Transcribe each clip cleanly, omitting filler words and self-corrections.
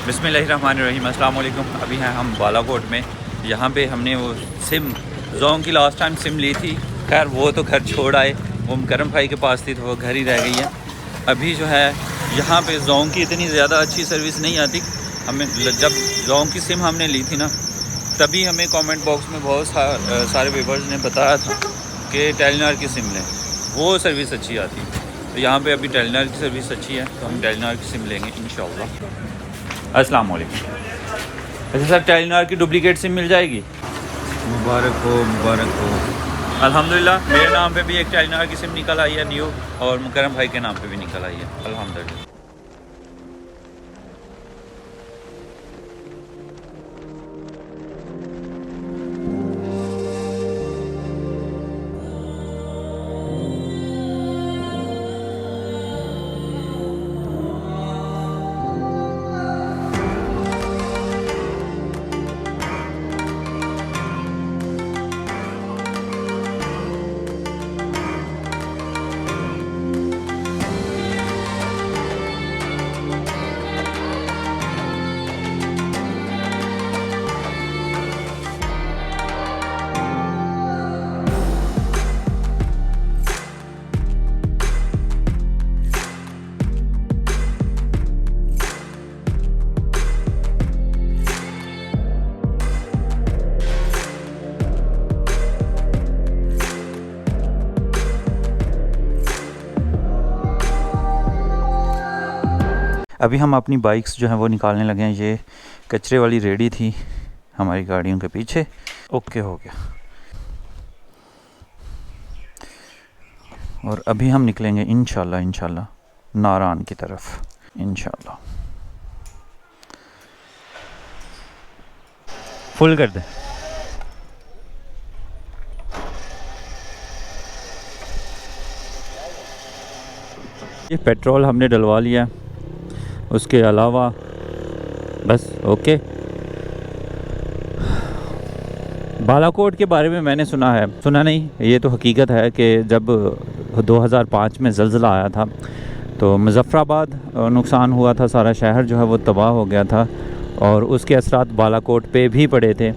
बिस्मिल्लाहिर्रहमानिर्रहीम। अस्सलाम वालेकुम। अभी हैं हम बालाकोट में। यहाँ पे हमने वो सिम जोंग की लास्ट टाइम सिम ली थी। खैर वो तो घर छोड़ आए, वो मुकरम भाई के पास थी तो वो घर ही रह गई है। अभी जो है यहाँ पे जोंग की इतनी ज़्यादा अच्छी सर्विस नहीं आती। हमें जब जोंग की सिम हमने ली थी ना, तभी हमें कमेंट बॉक्स में बहुत सारे व्यूअर्स ने बताया था कि टेलीनॉर की सिम लें, वो सर्विस अच्छी आती। तो यहाँ पे अभी टेलीनॉर की सर्विस अच्छी है तो हम टेलीनॉर की सिम लेंगे इंशाअल्लाह। अस्सलाम वालेकुम। अच्छा सर, टेलीनॉर की डुप्लीकेट सिम मिल जाएगी? मुबारक हो, मुबारक हो। अल्हम्दुलिल्लाह मेरे नाम पे भी एक टेलीनॉर की सिम निकल आई है न्यू, और मुकरम भाई के नाम पे भी निकल आई है अल्हम्दुलिल्लाह। अभी हम अपनी बाइक्स जो हैं वो निकालने लगे हैं। ये कचरे वाली रेडी थी हमारी गाड़ियों के पीछे। ओके हो गया। और अभी हम निकलेंगे इंशाल्लाह नारान की तरफ इंशाल्लाह। फुल कर दे। ये पेट्रोल हमने डलवा लिया, उसके अलावा बस ओके। बालाकोट के बारे में मैंने सुना नहीं, ये तो हकीकत है कि जब 2005 में ज़लज़ला आया था तो मुज़फ़्फ़राबाद नुकसान हुआ था, सारा शहर जो है वो तबाह हो गया था, और उसके असरात बालाकोट पे भी पड़े थे।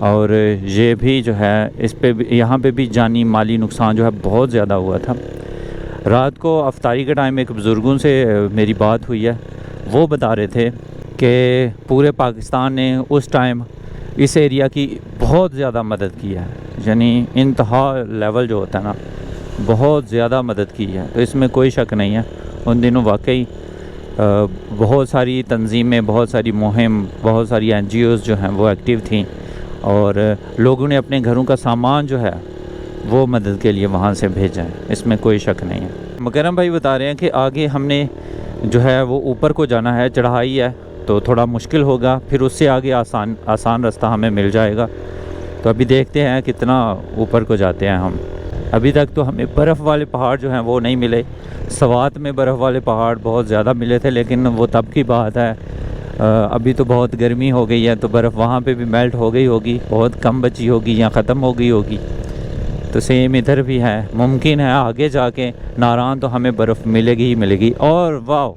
और ये भी जो है इस पे भी, यहाँ पे भी जानी माली नुकसान जो है बहुत ज़्यादा हुआ था। रात को अफ्तारी के टाइम एक बुज़ुर्गों से मेरी बात हुई है, वो बता रहे थे कि पूरे पाकिस्तान ने उस टाइम इस एरिया की बहुत ज़्यादा मदद की है, यानी इंतहा लेवल जो होता है ना, बहुत ज़्यादा मदद की है। तो इसमें कोई शक नहीं है, उन दिनों वाकई बहुत सारी तंजीमें, बहुत सारी मुहिम, बहुत सारी NGOs जो हैं वो एक्टिव थी, और लोगों ने अपने घरों का सामान जो है वो मदद के लिए वहाँ से भेजा है, इसमें कोई शक नहीं है। मुकरम भाई बता रहे हैं कि आगे हमने जो है वो ऊपर को जाना है, चढ़ाई है तो थोड़ा मुश्किल होगा, फिर उससे आगे आसान रास्ता हमें मिल जाएगा। तो अभी देखते हैं कितना ऊपर को जाते हैं हम। अभी तक तो हमें बर्फ़ वाले पहाड़ जो हैं वो नहीं मिले। सवात में बर्फ़ वाले पहाड़ बहुत ज़्यादा मिले थे, लेकिन वो तब की बात है। अभी तो बहुत गर्मी हो गई है तो बर्फ़ वहाँ पे भी मेल्ट हो गई होगी, बहुत कम बची होगी या ख़त्म हो गई होगी। तो सेम इधर भी है, मुमकिन है आगे जाके नारान तो हमें बर्फ़ मिलेगी ही मिलेगी। और वाह,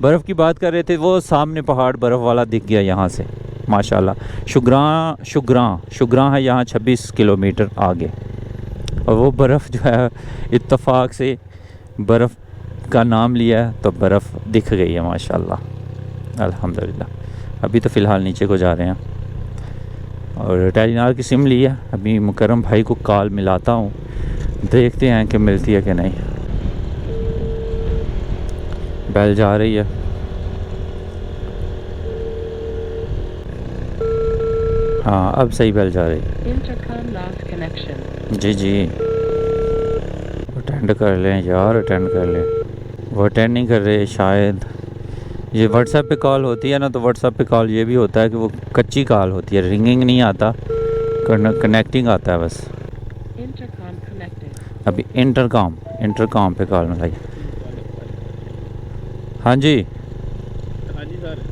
बर्फ़ की बात कर रहे थे, वो सामने पहाड़ बर्फ़ वाला दिख गया यहाँ से माशाल्लाह। शुग्रां है यहाँ 26 किलोमीटर आगे, और वो बर्फ़ जो है इत्तफाक से बर्फ़ का नाम लिया है तो बर्फ़ दिख गई है माशाल्लाह अल्हम्दुलिल्लाह। अभी तो फ़िलहाल नीचे को जा रहे हैं, और टेलीनॉर की सिम ली है। अभी मुकरम भाई को कॉल मिलाता हूँ, देखते हैं कि मिलती है कि नहीं। बेल जा रही है। हाँ अब सही बेल जा रही है। जी अटेंड कर लें यार, अटेंड कर लें। वो अटेंड नहीं कर रहे शायद। ये व्हाट्सएप पे कॉल होती है ना, तो व्हाट्सएप पे कॉल ये भी होता है कि वो कच्ची कॉल होती है, रिंगिंग नहीं आता, कनेक्टिंग आता है बस। अभी इंटरकॉम पे कॉल मिलाई। हाँ जी सर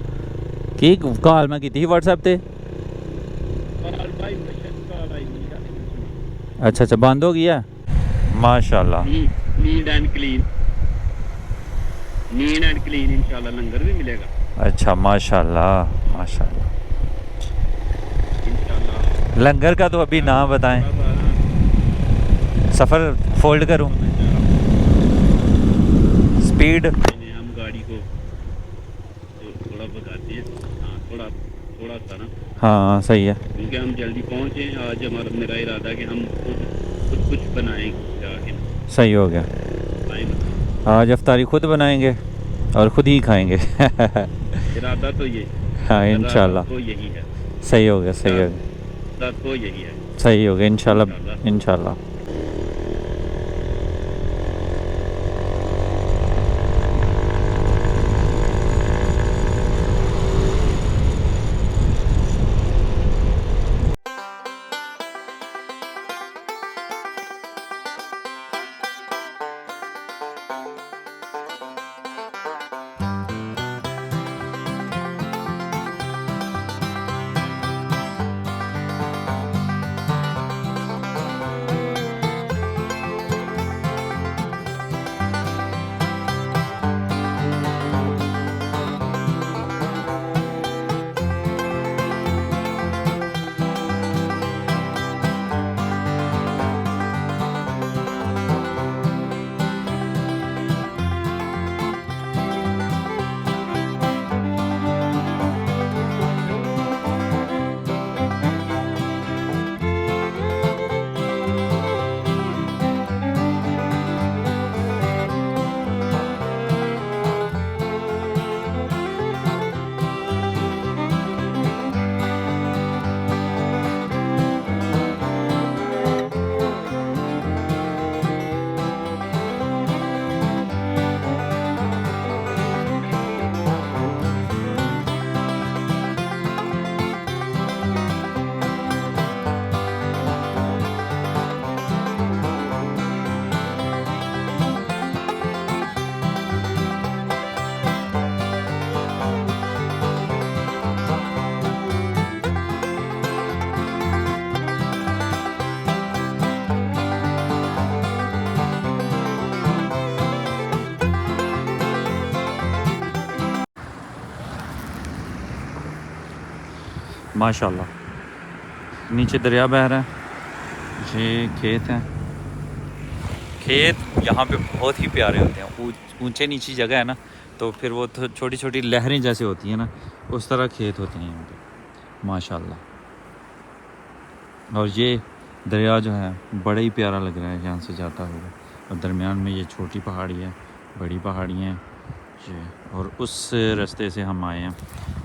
की कॉल मैं की थी व्हाट्सएप पे। अच्छा बंद हो गया माशाल्लाह। नीट एंड क्लीन इंशाल्लाह लंगर भी मिलेगा। अच्छा, माशाल्लाह माशाल्लाह। इंशाल्लाह। लंगर का तो अभी ना बताएं, सफ़र फोल्ड करूं स्पीड। नहीं, हम गाड़ी को तो थोड़ा भगाते हैं। हाँ, थोड़ा थोड़ा सा ना, हाँ सही है, क्योंकि हम जल्दी पहुँचे। आज हमारा मेरा इरादा है कि हम खुद कुछ बनाएंगे जाके। सही हो गया। टाइम आज अफ्तारी खुद बनाएंगे और खुद ही खाएंगे। इरादा तो ये हाँ इरादा इंशाल्लाह। तो यही है। सही हो गया, सही हो गया, इरादा तो यही है। सही हो गया इंशाल्लाह इंशाल्लाह। इंशाल्लाह। माशाल्लाह नीचे दरिया बह रहा है, ये खेत हैं। खेत यहाँ पे बहुत ही प्यारे होते हैं, ऊंचे नीची जगह है ना, तो फिर वो तो छोटी छोटी लहरें जैसे होती हैं ना, उस तरह खेत होते हैं यहाँ पे माशाल्लाह। और ये दरिया जो है बड़ा ही प्यारा लग रहा है यहाँ से जाता हुआ, और दरमियान में ये छोटी पहाड़ी है, बड़ी पहाड़ी हैं ये, और उस रास्ते से हम आए हैं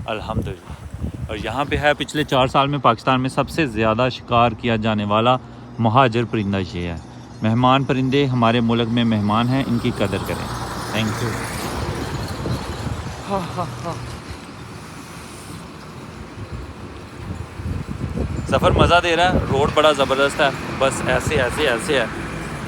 अल्हम्दुलिल्लाह। और यहाँ पे है पिछले 4 साल में पाकिस्तान में सबसे ज़्यादा शिकार किया जाने वाला महाजर परिंदा ये है। मेहमान परिंदे हमारे मुल्क में मेहमान हैं, इनकी कदर करें। Thank you. सफ़र मज़ा दे रहा है, रोड बड़ा ज़बरदस्त है, बस ऐसे ऐसे ऐसे है।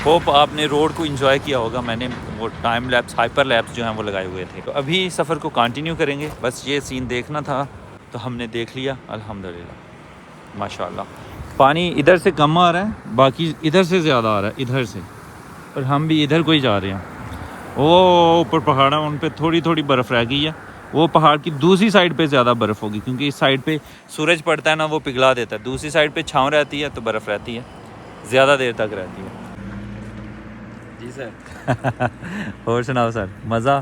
होप आपने रोड को एंजॉय किया होगा। मैंने वो टाइम लैप्स, हाइपर लैप्स जो हैं वो लगाए हुए थे। तो अभी सफ़र को कंटिन्यू करेंगे, बस ये सीन देखना था तो हमने देख लिया अल्हम्दुलिल्लाह माशाल्लाह। पानी इधर से कम आ रहा है, बाकी इधर से ज़्यादा आ रहा है, इधर से, और हम भी इधर को ही जा रहे हैं। वो ऊपर पहाड़ है, उन पर थोड़ी थोड़ी बर्फ़ रह गई है। वो पहाड़ की दूसरी साइड पे ज़्यादा बर्फ़ होगी, क्योंकि इस साइड पे सूरज पड़ता है ना, वो पिघला देता है। दूसरी साइड पे छाँव रहती है तो बर्फ़ रहती है, ज़्यादा देर तक रहती है। जी सर। और सुनाओ सर, मज़ा?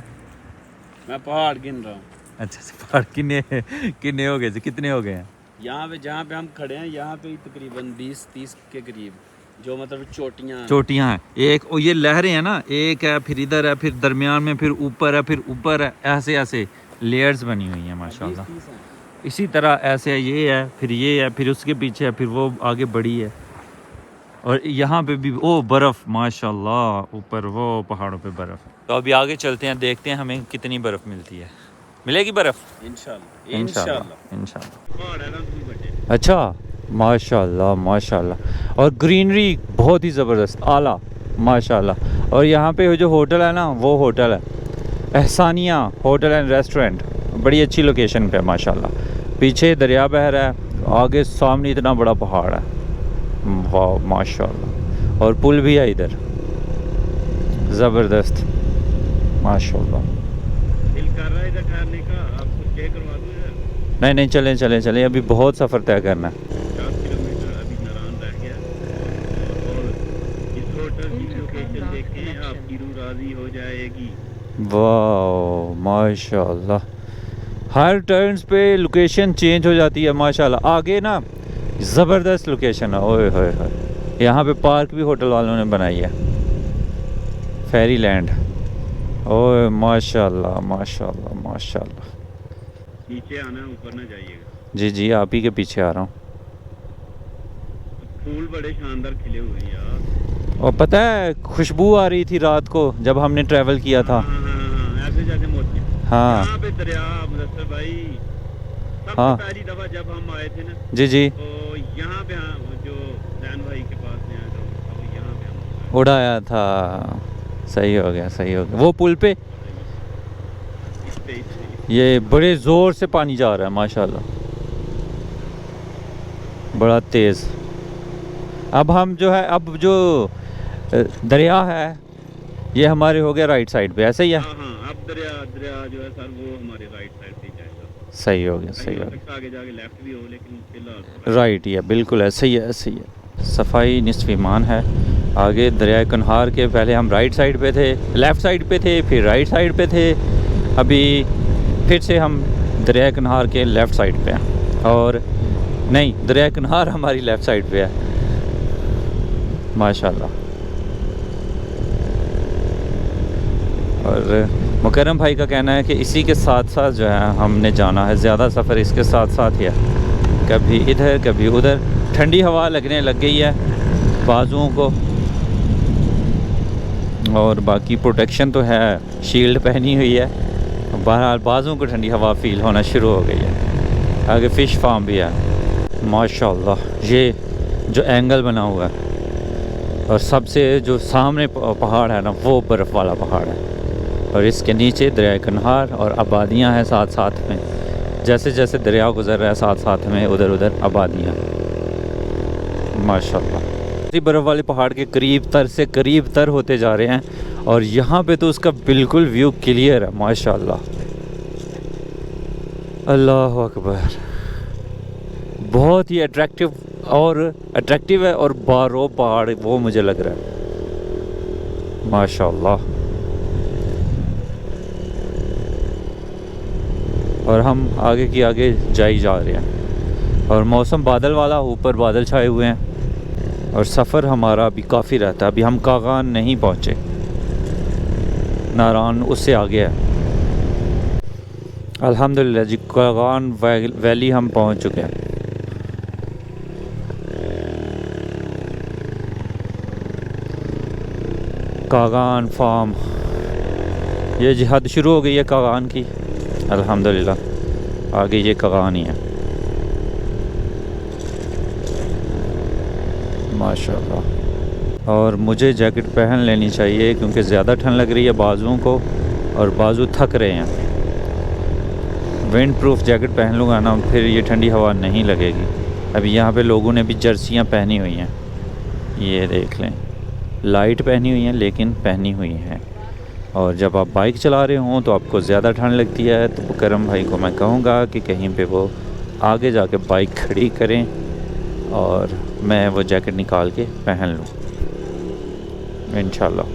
मैं पहाड़ गिन रहा हूँ। अच्छा से पहाड़ कितने हो गए थे, कितने हो गए हैं? यहाँ पे जहाँ पे हम खड़े हैं, यहाँ पे तकरीबन 20-30 के करीब, जो मतलब चोटियाँ हैं। एक और ये लहरें हैं ना, एक है, फिर इधर है, फिर दरमियान में, फिर ऊपर है, फिर ऊपर है, ऐसे ऐसे लेयर्स बनी हुई हैं माशाल्लाह। 20-30 हैं। इसी तरह ऐसे है, ये है, फिर उसके पीछे है, फिर वो आगे बड़ी है। और यहाँ पे भी ओ बर्फ़ माशाल्लाह, ऊपर वो पहाड़ों पे बर्फ़। तो अभी आगे चलते हैं, देखते हैं हमें कितनी बर्फ़ मिलती है। मिलेगी बर्फ़ इंशाल्लाह इंशाल्लाह इंशाल्लाह। पहाड़ है ना, उसमें बैठे। अच्छा माशाल्लाह माशाल्लाह। और ग्रीनरी बहुत ही ज़बरदस्त, आला माशाल्लाह। और यहाँ पे जो होटल है ना, वो होटल है एहसानिया होटल एंड रेस्टोरेंट, बड़ी अच्छी लोकेशन पे माशाल्लाह। पीछे दरिया बह रहा है, आगे सामने इतना बड़ा पहाड़ है, वाह माशाल्लाह। और पुल भी है इधर, ज़बरदस्त माशाल्लाह। दिल कर रहा है इधर ठहरने का। आप स्टे करवा दूँ यार? नहीं नहीं, चलें चलें चलें, अभी बहुत सफ़र तय करना है। 50 किलोमीटर अभी नारायण रह गया। और इस होटल की लोकेशन देखें, आपकी रूह राजी हो जाएगी। वाह माशाल्लाह, हर टर्न्स पे लोकेशन चेंज हो जाती है माशाल्लाह। आगे ना ज़बरदस्त लोकेशन है, ओए होए होए। यहाँ पे पार्क भी होटल वालों ने बनाई है, फेरी लैंड। ओए माशाल्लाह माशाल्लाह माशाल्लाह। नीचे आना, ऊपर ना जाइएगा। जी जी, आप ही के पीछे आ रहा हूँ। फूल बड़े शानदार खिले हुए हैं यार। और पता है, खुशबू आ रही थी रात को जब हमने ट्रैवल किया था। हाँ, ऐसे जैसे मोती। हाँ यहाँ पे दरिया मुदस्सर भाई, सबसे हाँ पहली दफा जब हम आए थे ना, जी जी, तो यहाँ पे जो जैन भाई के पास में आया था, अब यहाँ पे हम उड़ाया था। सही हो गया, सही हो गया। वो पुल पे इस पे ये बड़े ज़ोर से पानी जा रहा है माशाल्लाह, बड़ा तेज़। अब हम जो है, अब जो दरिया है ये हमारे हो गया राइट साइड पे, ऐसे ही है। हाँ हाँ, अब दरिया दरिया जो है सर, वो हमारे राइट साइड पे जाएगा। सही हो गया, कहीं सही हो हो गया। सकता है आगे जाके लेफ्ट भी हो, लेकिन फिलहाल राइट ही है, बिल्कुल ऐसे ही है, ऐसे ही है। सफाई निस्फ़ ईमान है। आगे दरिया कन्हार के पहले हम राइट साइड पे थे, लेफ़्ट साइड पे थे, फिर राइट साइड पे थे। अभी फिर से हम दरिया कन्हार के लेफ़्ट साइड पे हैं। और नहीं, दरिया कन्हार हमारी लेफ़्ट साइड पे है माशाल्लाह। और मुकर्रम भाई का कहना है कि इसी के साथ साथ जो है हमने जाना है, ज़्यादा सफ़र इसके साथ साथ ही है, कभी इधर कभी उधर। ठंडी हवा लगने लग गई है बाजुओं को, और बाकी प्रोटेक्शन तो है, शील्ड पहनी हुई है। बहरहाल बाजुओं को ठंडी हवा फील होना शुरू हो गई है। आगे फ़िश फार्म भी है माशाल्लाह। ये जो एंगल बना हुआ है, और सबसे जो सामने पहाड़ है ना, वो बर्फ़ वाला पहाड़ है, और इसके नीचे दरिया कन्हार और आबादियाँ हैं साथ साथ में। जैसे जैसे दरिया गुज़र रहा है साथ साथ में उधर उधर आबादियाँ माशाल्लाह। इसी बर्फ़ वाले पहाड़ के करीब तर से करीब तर होते जा रहे हैं, और यहाँ पे तो उसका बिल्कुल व्यू क्लियर है माशाल्लाह। अल्लाह अकबर, बहुत ही अट्रैक्टिव है, और बारो पहाड़ वो मुझे लग रहा है माशाल्लाह। और हम आगे की आगे जाई जा रहे हैं, और मौसम बादल वाला, ऊपर बादल छाए हुए हैं, और सफ़र हमारा अभी काफ़ी रहता है। अभी हम कागान नहीं पहुँचे, नारायण उससे आगे है। अल्हम्दुलिल्लाह जी, कागान वैली हम पहुँच चुके हैं। कागान फार्म, ये जिहाद शुरू हो गई है कागान की, अल्हम्दुलिल्लाह। आगे ये कागान ही है माशाल्लाह। और मुझे जैकेट पहन लेनी चाहिए क्योंकि ज़्यादा ठंड लग रही है बाजुओं को, और बाजू थक रहे हैं। विंड प्रूफ जैकेट पहन लूँगा ना, फिर ये ठंडी हवा नहीं लगेगी। अभी यहाँ पे लोगों ने भी जर्सियाँ पहनी हुई हैं, ये देख लें, लाइट पहनी हुई हैं लेकिन पहनी हुई हैं। और जब आप बाइक चला रहे हों तो आपको ज़्यादा ठंड लगती है, तो मुकर्रम भाई को मैं कहूँगा कि कहीं पे वो आगे जाके बाइक खड़ी करें और मैं वो जैकेट निकाल के पहन लूँ इंशाल्लाह।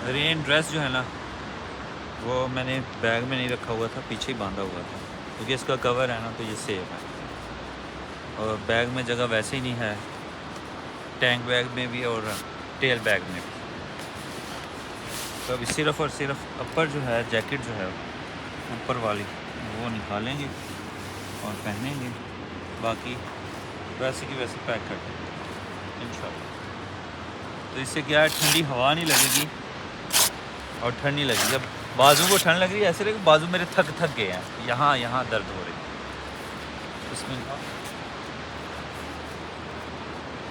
रेन ड्रेस जो है ना, वो मैंने बैग में नहीं रखा हुआ था, पीछे ही बांधा हुआ था, क्योंकि इसका कवर है ना तो ये सेफ है। और बैग में जगह वैसे ही नहीं है, टैंक बैग में भी और टेल बैग में भी। तो अभी सिर्फ़ और सिर्फ अपर जो है जैकेट जो है ऊपर वाली वो निकालेंगे और पहनेंगे, बाकी वैसे की वैसे पैक कर देंगे इंशाल्लाह। तो इससे क्या है, ठंडी हवा नहीं लगेगी और ठंड नहीं लगेगी। अब बाजू को ठंड लग रही है, ऐसे लगे बाजू मेरे थक गए हैं, यहाँ दर्द हो रही है इसमें।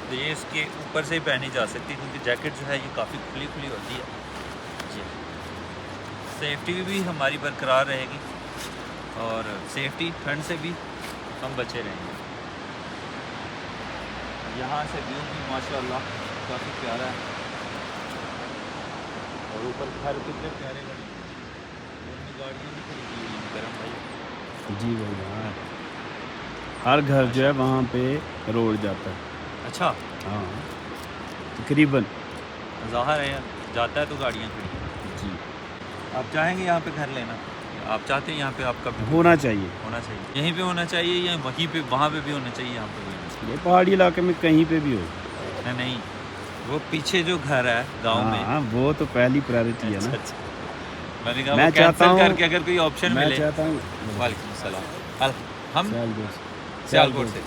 तो ये इसके ऊपर से ही पहनी जा सकती है, क्योंकि जैकेट जो है ये काफ़ी खुली होती है जी। सेफ्टी भी हमारी बरकरार रहेगी, और सेफ्टी ठंड से भी हम बचे रहेंगे। यहाँ से व्यू भी माशाल्लाह काफ़ी प्यारा है और ऊपर घर कितने प्यारे बने हैं। गाड़ियाँ भी खड़ी हुई हैं गरम भाई। जी भाई हाँ, हर घर जो है वहाँ पे रोड जाता है। अच्छा हाँ तकरीबन। ज़ाहिर है जाता है तो गाड़ियाँ खड़ी हैं। जी आप चाहेंगे यहाँ पे घर लेना, आप चाहते हैं यहाँ पे आपका भी होना चाहिए। होना चाहिए, यहीं पे होना चाहिए या वहीं पे वहाँ पे भी होना चाहिए, यहाँ पे भी होना चाहिए? ये पहाड़ी इलाके में कहीं पे भी हो। नहीं नहीं, वो पीछे जो घर है गांव में, हाँ वो तो पहली प्रायोरिटी है ना। अच्छा, मैंने कहा मैं वो चाहता कैंसिल हूँ, करके अगर कोई ऑप्शन मैं मिले। चाहता हूँ वालेकुम सलाम। हम सियालकोट से।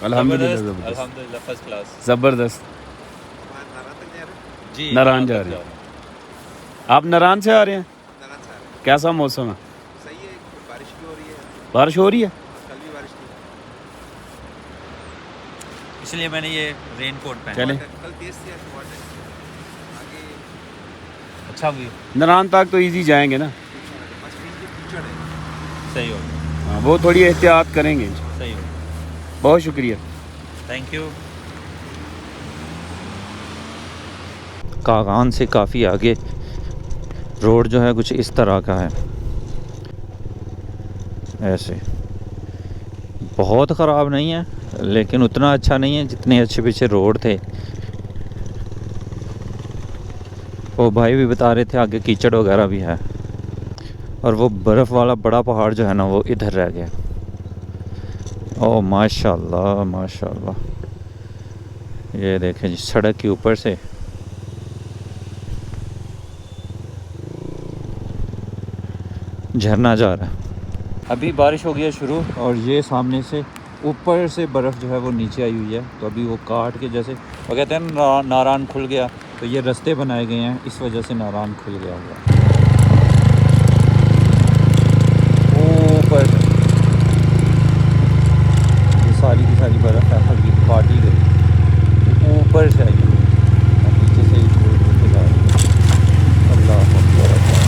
अल्हम्दुलिल्लाह ज़बरदस्त, ज़बरदस्त अल्हम्दुलिल्लाह फर्स्ट क्लास। ज़बरदस्त। जी नारायण जा रहे हैं। आप नारायण से आ रहे हैं? कैसा मौसम है? सही है, बारिश भी हो रही है, बारिश हो रही है? कल भी बारिश थी, इसलिए मैंने ये रेन कोट पहना। चलें कल तेज थी, आज बहुत है आगे। अच्छा भी नारायण तक तो इजी जाएंगे ना। बस बीच में कीचड़ है। सही हो गया, हाँ वो थोड़ी एहतियात करेंगे। सही हो गया। बहुत शुक्रिया। Thank you. कागान से काफ़ी आगे रोड जो है कुछ इस तरह का है, ऐसे बहुत ख़राब नहीं है लेकिन उतना अच्छा नहीं है जितने अच्छे पीछे रोड थे। वो भाई भी बता रहे थे आगे कीचड़ वगैरह भी है और वो बर्फ़ वाला बड़ा पहाड़ जो है ना वो इधर रह गया। ओह माशाल्लाह माशाल्लाह, ये देखें जी सड़क के ऊपर से झरना जा रहा है। अभी बारिश हो गई है शुरू और ये सामने से ऊपर से बर्फ़ जो है वो नीचे आई हुई है, तो अभी वो काट के जैसे वो कहते हैं नारायण खुल गया, तो ये रास्ते बनाए गए हैं इस वजह से नारायण खुल गया हुआ ऊपर। ये सारी की सारी बर्फ़ है हल्की काटी गई ऊपर से आई हुई है, नीचे से ही जा रही है। अल्लाह अकबर अल्लाह।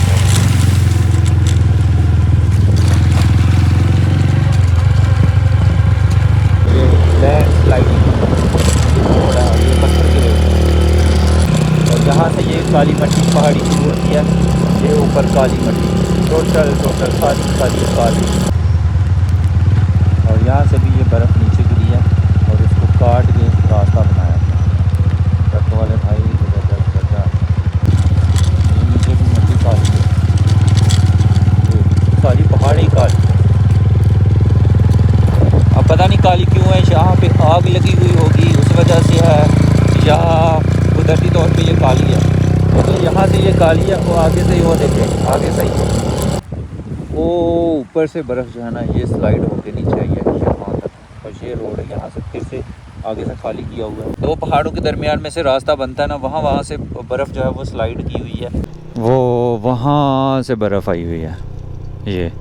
स्लाइडिंग थोड़ा ये पत्थर गिरे हुए और जहाँ से ये काली मट्टी पहाड़ी शुरू होती है, ये ऊपर काली मट्टी टोटल सारी काली, और यहाँ से भी ये बर्फ़ नीचे गिरी है और इसको काट के रास्ता बनाया ट्रक वाले भाई। ये नीचे भी मट्टी काली है, सारी पहाड़ी काली। अब पता नहीं काली क्यों है, यहाँ पे आग लगी हुई होगी उस वजह से है या कुदरती तौर पे ये काली है। तो यहाँ से ये काली है, वो आगे से ही वो देखें आगे सही है, वो ऊपर से बर्फ़ जो है ना ये स्लाइड होके नीचे आई है यहाँ तक, और ये रोड है यहाँ से फिर से आगे से खाली किया हुआ है। दो पहाड़ों के दरमियान में से रास्ता बनता है ना, वहाँ से बर्फ़ जो है वो स्लाइड की हुई है, वो वहाँ से बर्फ़ आई हुई है। ये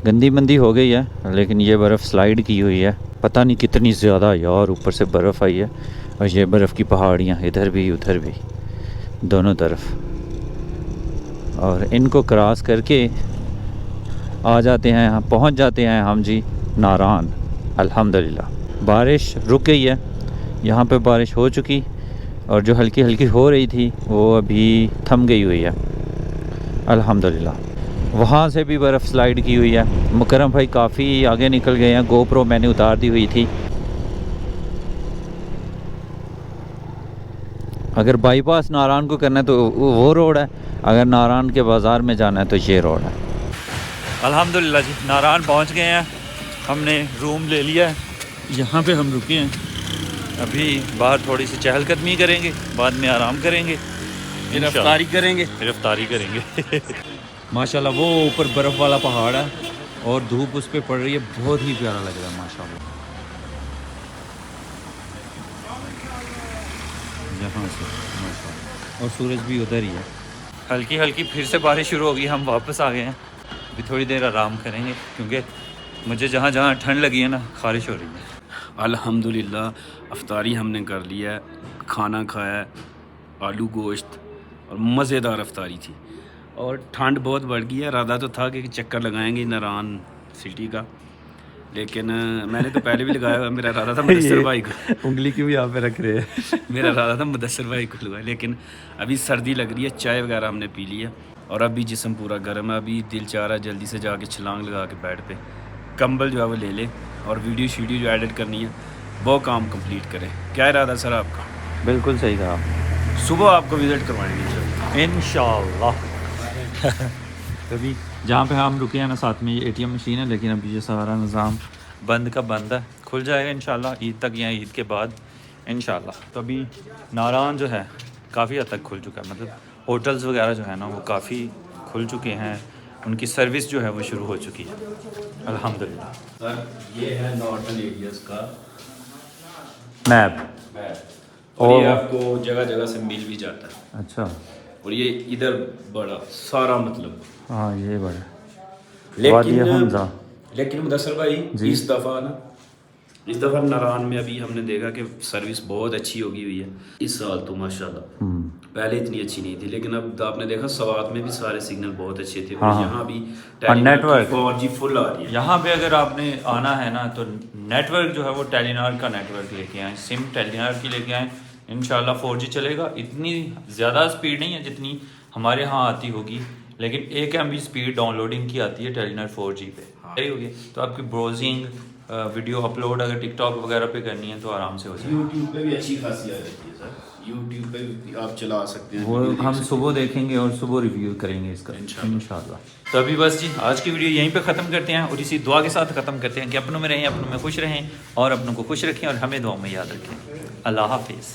गंदी मंदी हो गई है लेकिन ये बर्फ़ स्लाइड की हुई है, पता नहीं कितनी ज़्यादा यार ऊपर से बर्फ़ आई है। और ये बर्फ़ की पहाड़ियाँ इधर भी उधर भी दोनों तरफ, और इनको क्रॉस करके आ जाते हैं, हम पहुंच जाते हैं हम जी नारायण। अल्हम्दुलिल्लाह बारिश रुक गई है, यहाँ पे बारिश हो चुकी और जो हल्की हल्की हो रही थी वो अभी थम गई हुई है अल्हम्दुलिल्लाह। वहाँ से भी बर्फ़ स्लाइड की हुई है। मुकरम भाई काफ़ी आगे निकल गए हैं, गोप्रो मैंने उतार दी हुई थी। अगर बाईपास नारायण को करना है तो वो रोड है, अगर नारायण के बाज़ार में जाना है तो ये रोड है। अल्हम्दुलिल्लाह जी नारायण पहुँच गए हैं, हमने रूम ले लिया है, यहाँ पे हम रुके हैं। अभी बाहर थोड़ी सी चहलकदमी करेंगे, बाद में आराम करेंगे, गिरफ्तारी करेंगे। गिरफ्तारी करेंगे। माशाल्लाह वो ऊपर बर्फ़ वाला पहाड़ है और धूप उस पर पड़ रही है, बहुत ही प्यारा लग रहा है माशाल्लाह। यहाँ से माशाल्लाह, और सूरज भी उधर ही है। हल्की हल्की फिर से बारिश शुरू होगी, हम वापस आ गए हैं। अभी थोड़ी देर आराम करेंगे क्योंकि मुझे जहाँ जहाँ ठंड लगी है ना ख़ारिश हो रही है। अल्हम्दुलिल्लाह अफ्तारी हमने कर लिया है, खाना खाया है, आलू गोश्त और मज़ेदार अफ्तारी थी। और ठंड बहुत बढ़ गई है, इरादा तो था कि चक्कर लगाएंगे नारायण सिटी का, लेकिन मैंने तो पहले भी लगाया हुआ, मेरा इरादा था मुदस्सिर भाई को उंगली क्यों यहाँ पे रख रहे हैं? मेरा इरादा था मुदस्सिर भाई को लगाया, लेकिन अभी सर्दी लग रही है, चाय वगैरह हमने पी ली है और अभी जिस्म पूरा गर्म है। अभी दिल चाह रहा है जल्दी से जाके छलांग लगा के बेड पे कंबल जो है वो ले ले और वीडियो शीडियो जो एडिट करनी है वो काम कंप्लीट करें। क्या इरादा सर आपका? बिल्कुल सही कहा, सुबह आपको विज़िट करवाएंगे इंशाल्लाह। तभी जहाँ पे हम रुके हैं ना, साथ में ये ATM मशीन है, लेकिन अभी ये सारा निज़ाम बंद का बंद है, खुल जाएगा इंशाल्लाह ईद तक या ईद के बाद इंशाल्लाह। तो अभी नारायण जो है काफ़ी हद तक खुल चुका है, मतलब होटल्स वगैरह जो है ना वो काफ़ी खुल चुके हैं, उनकी सर्विस जो है वो शुरू हो चुकी है अल्हम्दुलिल्लाह। सर ये है नॉर्थन एरियाज़ का मैप और ये आपको जगह जगह से मिल भी जाता है। अच्छा, और ये इधर बड़ा सारा मतलब, हाँ ये बड़ा वादी हमजा। लेकिन मुदस्सिर भाई जी। इस दफ़ा नारायण में अभी हमने देखा कि सर्विस बहुत अच्छी होगी हुई है इस साल तो माशाल्लाह। पहले इतनी अच्छी नहीं थी, लेकिन अब आपने देखा सवात में भी सारे सिग्नल बहुत अच्छे थे। हाँ, और यहाँ भी और नेटवर्क 4G फुल आ रही है। यहाँ पे अगर आपने आना है ना तो नेटवर्क जो है वो टेलीनॉर का नेटवर्क लेके आएँ, सिम टेलीनॉर की लेके आएँ, इंशाल्लाह 4G चलेगा। इतनी ज़्यादा स्पीड नहीं है जितनी हमारे यहाँ आती होगी, लेकिन 1 MB स्पीड डाउनलोडिंग की आती है टेलीनॉर 4G पे। सही होगी तो आपकी ब्राउजिंग वीडियो अपलोड अगर टिकटॉक वगैरह पे करनी है तो आराम से हो जाएगी। यूट्यूब पे भी अच्छी खासी आ जाती है सर, यूट्यूब पे भी आप चला सकते हैं। वो हम सुबह देखेंगे और सुबह रिव्यू करेंगे इसका इंशाल्लाह। तो अभी बस जी आज की वीडियो यहीं पे ख़त्म करते हैं और इसी दुआ के साथ ख़त्म करते हैं कि अपनों में रहें, अपनों में खुश रहें और अपनों को खुश रखें और हमें दुआ में याद रखें। अल्लाह हाफिज़।